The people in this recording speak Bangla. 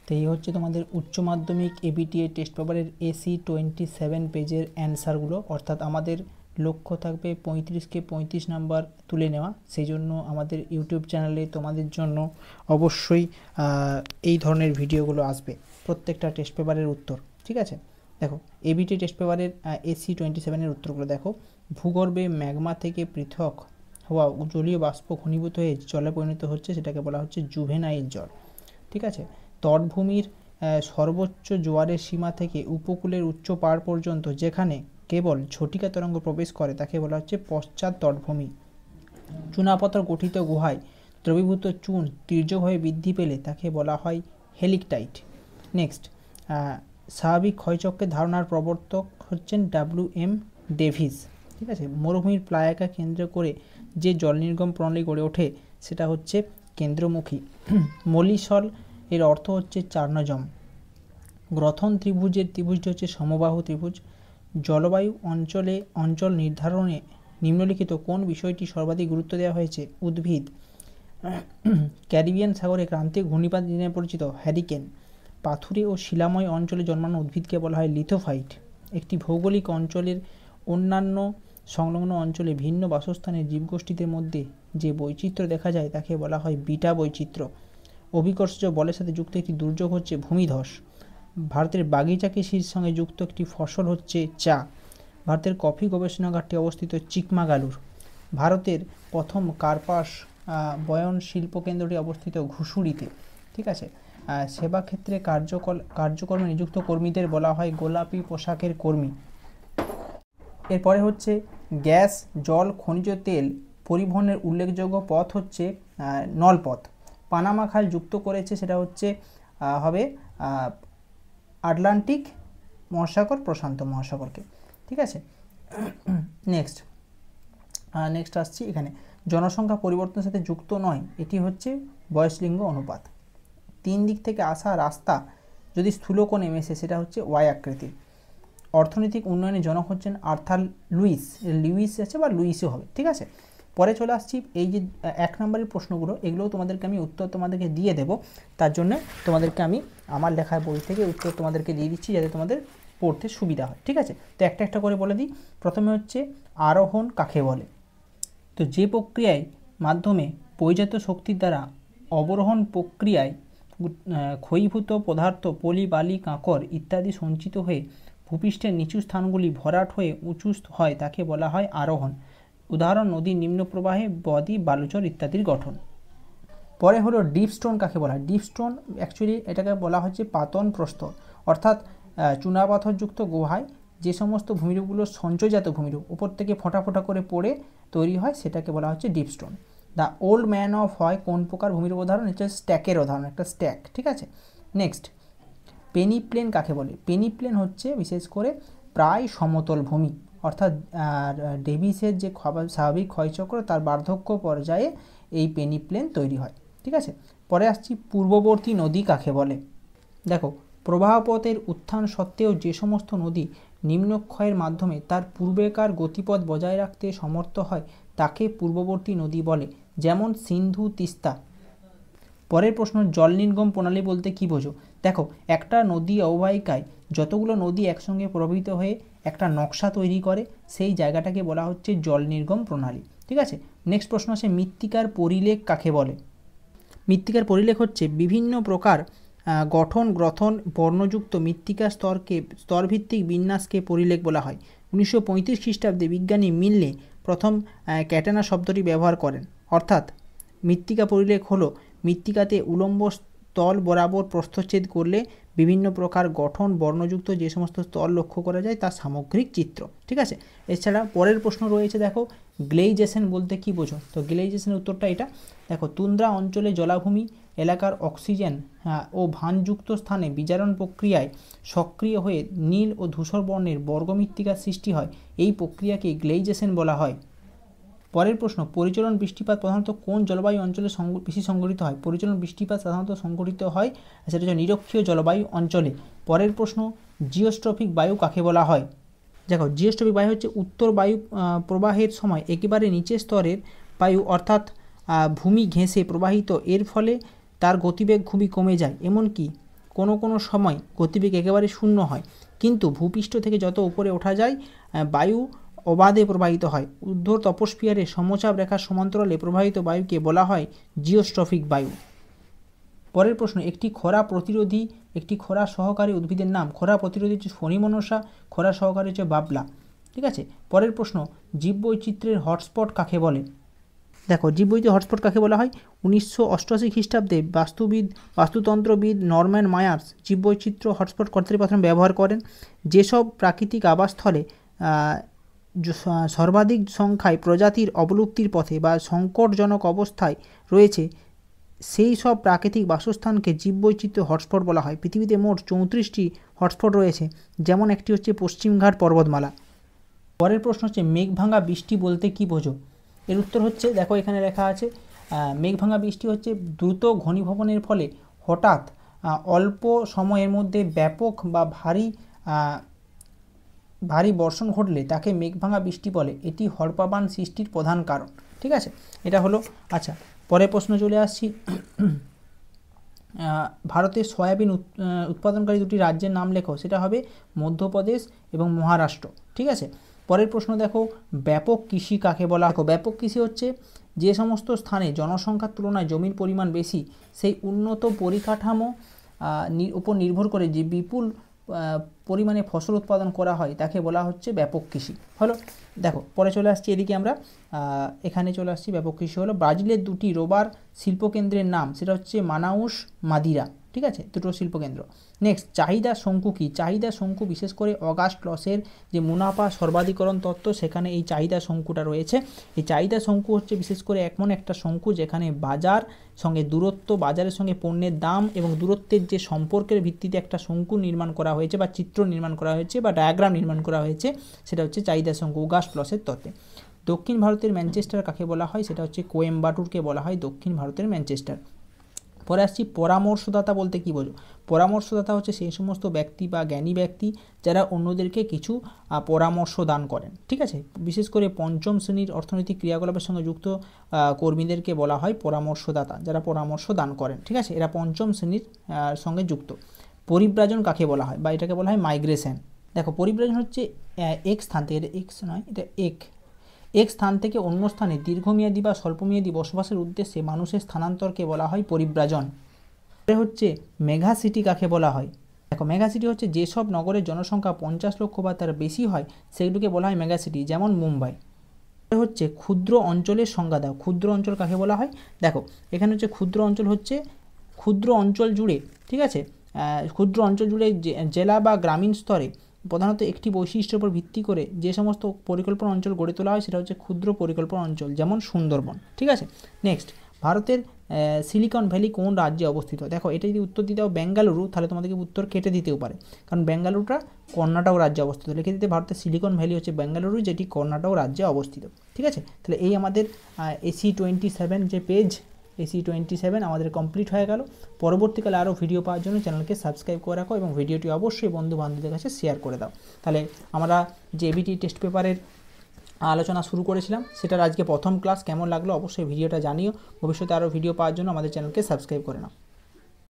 তো এই হচ্ছে তোমাদের উচ্চ মাধ্যমিক এবিটিএ টেস্ট পেপারের AC27 পেজের অ্যান্সারগুলো, অর্থাৎ আমাদের লক্ষ্য থাকবে 35কে 35 নাম্বার তুলে নেওয়া। সেই জন্য আমাদের ইউটিউব চ্যানেলে তোমাদের জন্য অবশ্যই এই ধরনের ভিডিওগুলো আসবে, প্রত্যেকটা টেস্ট পেপারের উত্তর। ঠিক আছে, দেখো এবিটিএ টেস্ট পেপারের AC27 উত্তরগুলো দেখো। ভূগর্ভে ম্যাগমা থেকে পৃথক হওয়া জলীয় বাষ্প ঘনীভূত হয়ে জলে পরিণত হচ্ছে, সেটাকে বলা হচ্ছে জুভেনাইল জল। ঠিক আছে, তটভূমির সর্বোচ্চ জোয়ারের সীমা থেকে উপকূলের উচ্চ পাড় পর্যন্ত যেখানে কেবল ঝটিকা তরঙ্গ প্রবেশ করে তাকে বলা হচ্ছে পশ্চাৎ তটভূমি। চুনাপাথর গঠিত গুহায় দ্রবীভূত চুন তীর্যকভাবে বৃদ্ধি পেলে তাকে বলা হয় হেলিকটাইট। নেক্সট, স্বাভাবিক ক্ষয়চক্রের ধারণার প্রবর্তক হচ্ছেন WM ডেভিস। ঠিক আছে, মরুভূমির প্লায়াকা কেন্দ্র করে যে জল নির্গম প্রণালী গড়ে ওঠে সেটা হচ্ছে কেন্দ্রমুখী। মলিসল এর অর্থ হচ্ছে চার্নজম। গ্রথন ত্রিভুজের ত্রিভুজটি হচ্ছে সমবাহু ত্রিভুজ। জলবায়ু অঞ্চল নির্ধারণে নিম্নলিখিত কোন বিষয়টি সর্বাধিক গুরুত্ব দেওয়া হয়েছে? উদ্ভিদ। ক্যারিবিয়ান সাগরে ক্রান্তীয় ঘূর্ণিপাত নামে পরিচিত হ্যারিকেন। পাথুরে ও শিলাময় অঞ্চলে জন্মানো উদ্ভিদকে বলা হয় লিথোফাইট। একটি ভৌগোলিক অঞ্চলের অন্যান্য সংলগ্ন অঞ্চলে ভিন্ন বাসস্থানের জীবগোষ্ঠীদের মধ্যে যে বৈচিত্র্য দেখা যায় তাকে বলা হয় বিটা বৈচিত্র্য। অভিকর্ষজ বলের সাথে যুক্ত একটি দুর্যোগ হচ্ছে ভূমিধস। ভারতের বাগিচা কৃষির সঙ্গে যুক্ত একটি ফসল হচ্ছে চা। ভারতের কফি গবেষণাগারটি অবস্থিত চিকমাগালুর। ভারতের প্রথম কার্পাস বয়ন শিল্পকেন্দ্রটি অবস্থিত ঘুষুড়িতে। ঠিক আছে, সেবা ক্ষেত্রে কার্যকর্মে নিযুক্ত কর্মীদের বলা হয় গোলাপি পোশাকের কর্মী। এরপরে হচ্ছে গ্যাস, জল, খনিজ তেল পরিবহনের উল্লেখযোগ্য পথ হচ্ছে নলপথ। পানামা খাল যুক্ত করেছে সেটা হচ্ছে হবে আটলান্টিক মহাসাগর প্রশান্ত মহাসাগরকে। ঠিক আছে, নেক্সট আসছি এখানে। জনসংখ্যা পরিবর্তনের সাথে যুক্ত নয়, এটি হচ্ছে বয়সলিঙ্গ অনুপাত। তিন দিক থেকে আসা রাস্তা যদি স্থূলকোণে মেশে সেটা হচ্ছে ওয়াই আকৃতির। অর্থনৈতিক উন্নয়নের জনক হচ্ছেন আর্থার লুইস আছে বা লুইসও হবে। ঠিক আছে, পরে চলে আসছি এই যে 1 নম্বরের প্রশ্নগুলো, এগুলোও তোমাদেরকে আমি উত্তর তোমাদেরকে দিয়ে দেব। তার জন্য তোমাদেরকে আমি আমার লেখার বই থেকে উত্তর তোমাদেরকে দিয়ে দিচ্ছি যাতে তোমাদের পড়তে সুবিধা হয়। ঠিক আছে, তো একটা একটা করে বলে দিই। প্রথমে হচ্ছে আরোহণ কাকে বলে? তো যে প্রক্রিয়ায় মাধ্যমে পরিজাত শক্তির দ্বারা অবরোহণ প্রক্রিয়ায় ক্ষয়ীভূত পদার্থ পলি, বালি, কাঁকর ইত্যাদি সঞ্চিত হয়ে ভূপৃষ্ঠের নিচু স্থানগুলি ভরাট হয়ে উঁচু হয় তাকে বলা হয় আরোহণ। উদাহরণ নদীর নিম্ন প্রবাহে বদ্বীপ, বালুচর ইত্যাদির গঠন। পরে হলো ডিপ স্টোন কাকে বলা হয়? ডিপ স্টোন অ্যাকচুয়ালি এটাকে বলা হচ্ছে পাতন প্রস্তর, অর্থাৎ চুনাপাথরযুক্ত গুহায় যে সমস্ত ভূমিরূপগুলো সঞ্চয়জাত ভূমিরূপ উপর থেকে ফোঁটা ফোঁটা করে পড়ে তৈরি হয় সেটাকে বলা হচ্ছে deep stone. The old man of হয় কোন প্রকার ভূমিরূপ উদাহরণ? হচ্ছে স্ট্যাকের উদাহরণ, একটা স্ট্যাক। ঠিক আছে, নেক্সট, পেনিপ্লেন কাকে বলে? পেনিপ্লেন হচ্ছে বিশেষ করে প্রায় সমতল ভূমি, অর্থাৎ ডেভিসের যে স্বাভাবিক ক্ষয়চক্র তার বার্ধক্য পর্যায়ে এই পেনিপ্লেন তৈরি হয়। ঠিক আছে, পরে আসছি পূর্ববর্তী নদী কাকে বলে? দেখো, প্রবাহপথের উত্থান সত্ত্বেও যে সমস্ত নদী নিম্নক্ষয়ের মাধ্যমে তার পূর্বেকার গতিপথ বজায় রাখতে সমর্থ হয় তাকে পূর্ববর্তী নদী বলে, যেমন সিন্ধু, তিস্তা। পরের প্রশ্ন, জল নির্গম প্রণালী বলতে কী বোঝো? দেখো, একটা নদী অববাহিকায় যতগুলো নদী একসঙ্গে প্রবাহিত হয়ে একটা নকশা তৈরি করে সেই জায়গাটাকে বলা হচ্ছে জল নির্গম প্রণালী। ঠিক আছে, নেক্সট প্রশ্ন আছে মৃত্তিকার পরিলেখ কাকে বলে? মৃত্তিকার পরিলেখ হচ্ছে বিভিন্ন প্রকার গঠন, গ্রথন, বর্ণযুক্ত মৃত্তিকা স্তরভিত্তিক বিন্যাসকে পরিলেখ বলা হয়। 1935 খ্রিস্টাব্দে বিজ্ঞানী মিলনে প্রথম ক্যাটানা শব্দটি ব্যবহার করেন। অর্থাৎ মৃত্তিকা পরিলেখ হলো মৃত্তিকাতে উলম্ব স্তর বরাবর প্রস্থচ্ছেদ করলে বিভিন্ন প্রকার গঠন, বর্ণযুক্ত যে সমস্ত স্তর লক্ষ্য করা যায় তার সামগ্রিক চিত্র। ঠিক আছে, এছাড়া পরের প্রশ্ন রয়েছে, দেখো গ্লেইজেশন বলতে কী বোঝো? তো গ্লেইজেশনের উত্তরটা এটা। দেখো, তুন্দ্রা অঞ্চলে জলাভূমি এলাকার অক্সিজেন ও ভানযুক্ত স্থানে বিজারণ প্রক্রিয়ায় সক্রিয় হয়ে নীল ও ধূসর বর্ণের বর্গমৃত্তিকার সৃষ্টি হয়, এই প্রক্রিয়াকে গ্লেইজেশন বলা হয়। পরের প্রশ্ন, পরিচলন বৃষ্টিপাত প্রধানত কোন জলবায়ু অঞ্চলে বেশি সংঘটিত হয়? পরিচলন বৃষ্টিপাত সাধারণত সংঘটিত হয় সেটা হচ্ছে নিরক্ষীয় জলবায়ু অঞ্চলে। পরের প্রশ্ন, জিওস্ট্রফিক বায়ু কাকে বলা হয়? দেখো, জিওস্ট্রফিক বায়ু হচ্ছে উত্তর বায়ু প্রবাহের সময় একেবারে নিচের স্তরের বায়ু, অর্থাৎ ভূমি ঘেঁষে প্রবাহিত, এর ফলে তার গতিবেগ খুবই কমে যায়, এমনকি কোনো সময় গতিবেগ একেবারে শূন্য হয়, কিন্তু ভূপৃষ্ঠ থেকে যত উপরে ওঠা যায় বায়ু অবাধে প্রবাহিত হয়। ঊর্ধ্ব তপোস্ফিয়ারে সমচাপ রেখার সমান্তরালে প্রবাহিত বায়ুকে বলা হয় জিওস্ট্রফিক বায়ু। পরের প্রশ্ন, একটি খরা সহকারী উদ্ভিদের নাম। খরা প্রতিরোধী হচ্ছে ফণিমনসা, খরা সহকারী হচ্ছে বাবলা। ঠিক আছে। পরের প্রশ্ন, জীববৈচিত্র্যের হটস্পট কাকে বলে? দেখো, জীববৈচিত্র্য হটস্পট কাকে বলা হয়? 1988 খ্রিস্টাব্দে বাস্তুতন্ত্রবিদ নরম্যান মায়ার্স জীববৈচিত্র্য হটস্পট কথাটি প্রথম ব্যবহার করেন। যেসব প্রাকৃতিক আবাসস্থলে সর্বাধিক সংখ্যায় প্রজাতির অবলুপ্তির পথে বা সংকটজনক অবস্থায় রয়েছে, সেই সব প্রাকৃতিক বাসস্থানকে জীববৈচিত্র্য হটস্পট বলা হয়। পৃথিবীতে মোট 34টি হটস্পট রয়েছে, যেমন একটি হচ্ছে পশ্চিমঘাট পর্বতমালা। পরের প্রশ্ন হচ্ছে, মেঘভাঙা বৃষ্টি বলতে কী বোঝো? এর উত্তর হচ্ছে, দেখো এখানে লেখা আছে, মেঘভাঙা বৃষ্টি হচ্ছে দ্রুত ঘনীভবনের ফলে হঠাৎ অল্প সময়ের মধ্যে ব্যাপক বা ভারী বর্ষণ ঘটলে তাকে মেঘভাঙা বৃষ্টি বলে। এটি হড়পাবান সৃষ্টির প্রধান কারণ। ঠিক আছে, এটা হলো। আচ্ছা, পরের প্রশ্ন চলে আসছি। ভারতের সয়াবিন উৎপাদনকারী দুটি রাজ্যের নাম লেখো। সেটা হবে মধ্যপ্রদেশ এবং মহারাষ্ট্র। ঠিক আছে। পরের প্রশ্ন দেখো, ব্যাপক কৃষি কাকে বলা হয়? ব্যাপক কৃষি হচ্ছে যে সমস্ত স্থানে জনসংখ্যার তুলনায় জমির পরিমাণ বেশি, সেই উন্নত পরিকাঠামো উপর নির্ভর করে যে বিপুল পরিমাণে ফসল উৎপাদন করা হয় তাকে বলা হচ্ছে ব্যাপক কৃষি। হলো। দেখো, পরে চলে আসছি এদিকে আমরা, এখানে চলে আসছি। ব্যাপক কৃষি হলো ব্রাজিলের দুটি রবার শিল্পকেন্দ্রের নাম। সেটা হচ্ছে মানাউস, মাদিরা। ঠিক আছে, দুটো শিল্পকেন্দ্র। নেক্সট, চাহিদা শঙ্কু কী? চাহিদা শঙ্কু বিশেষ করে অগাস্ট লসের যে মুনাফা সর্বাধিকরণ তত্ত্ব, সেখানে এই চাহিদা শঙ্কুটা রয়েছে। এই চাহিদা শঙ্কু হচ্ছে বিশেষ করে এমন একটা শঙ্কু যেখানে বাজার সঙ্গে দূরত্ব, বাজারের সঙ্গে পণ্যের দাম এবং দূরত্বের যে সম্পর্কের ভিত্তিতে একটা শঙ্কু নির্মাণ করা হয়েছে বা চিত্র নির্মাণ করা হয়েছে বা ডায়াগ্রাম নির্মাণ করা হয়েছে, সেটা হচ্ছে চাহিদা শঙ্কু অগাস্ট লসের তত্ত্বে। দক্ষিণ ভারতের ম্যানচেস্টার কাকে বলা হয়? সেটা হচ্ছে কোয়েম্বাটুরকে বলা হয় দক্ষিণ ভারতের ম্যানচেস্টার। পরে আসছি, পরামর্শদাতা বলতে কী বোঝো? পরামর্শদাতা হচ্ছে সেই সমস্ত ব্যক্তি বা জ্ঞানী ব্যক্তি যারা অন্যদেরকে কিছু পরামর্শ দান করেন। ঠিক আছে, বিশেষ করে পঞ্চম শ্রেণীর অর্থনৈতিক ক্রিয়াকলাপের সঙ্গে যুক্ত কর্মীদেরকে বলা হয় পরামর্শদাতা, যারা পরামর্শ দান করেন। ঠিক আছে, এরা পঞ্চম শ্রেণীর সঙ্গে যুক্ত। পরিব্রাজন কাকে বলা হয় বা এটাকে বলা হয় মাইগ্রেশন। দেখো, পরিব্রাজন হচ্ছে এক স্থান থেকে, এটা এক্স নয়, এটা এক স্থান থেকে অন্য স্থানে দীর্ঘমেয়াদী বা স্বল্পমেয়াদী বসবাসের উদ্দেশ্যে মানুষের স্থানান্তরকে বলা হয় পরিব্রাজন। হচ্ছে মেগা সিটি কাকে বলা হয়? দেখো, মেগা সিটি হচ্ছে যেসব নগরের জনসংখ্যা 50 লক্ষ বা তার বেশি হয় সেগুলোকে বলা হয় মেগা সিটি, যেমন মুম্বাই। হচ্ছে ক্ষুদ্র অঞ্চলের সংজ্ঞা দাও। ক্ষুদ্র অঞ্চল কাকে বলা হয়? দেখো, এখানে হচ্ছে ক্ষুদ্র অঞ্চল হচ্ছে ক্ষুদ্র অঞ্চল জুড়ে, ঠিক আছে, ক্ষুদ্র অঞ্চল জুড়ে জেলা বা গ্রামীণ স্তরে প্রধানত একটি বৈশিষ্ট্যের উপর ভিত্তি করে যে সমস্ত পরিকল্পনা অঞ্চল গড়ে তোলা হয় সেটা হচ্ছে ক্ষুদ্র পরিকল্পনা অঞ্চল, যেমন সুন্দরবন। ঠিক আছে। নেক্সট, ভারতের সিলিকন ভ্যালি কোন রাজ্যে অবস্থিত? দেখো, এটা যদি উত্তর দিতে হয় বেঙ্গালুরু, তাহলে তোমাদেরকে উত্তর কেটে দিতেও পারে, কারণ বেঙ্গালুরুটা কর্ণাটক রাজ্যে অবস্থিত। লিখে দিতে ভারতের সিলিকন ভ্যালি হচ্ছে বেঙ্গালুরু, যেটি কর্ণাটক রাজ্যে অবস্থিত। ঠিক আছে, তাহলে এই আমাদের AC27 যে পেজ, AC27 আমাদের কমপ্লিট হয়ে গেল। পরবর্তীকালে আরও ভিডিও পাওয়ার জন্য চ্যানেলকে সাবস্ক্রাইব করে রাখো এবং ভিডিওটি অবশ্যই বন্ধু বান্ধবদের কাছে শেয়ার করে দাও। তাহলে আমরা যে এবিটি টেস্ট পেপারের আলোচনা শুরু করেছিলাম সেটার আজকে প্রথম ক্লাস কেমন লাগলো অবশ্যই ভিডিওটা জানিও। ভবিষ্যতে আরও ভিডিও পাওয়ার জন্য আমাদের চ্যানেলকে সাবস্ক্রাইব করে নাও।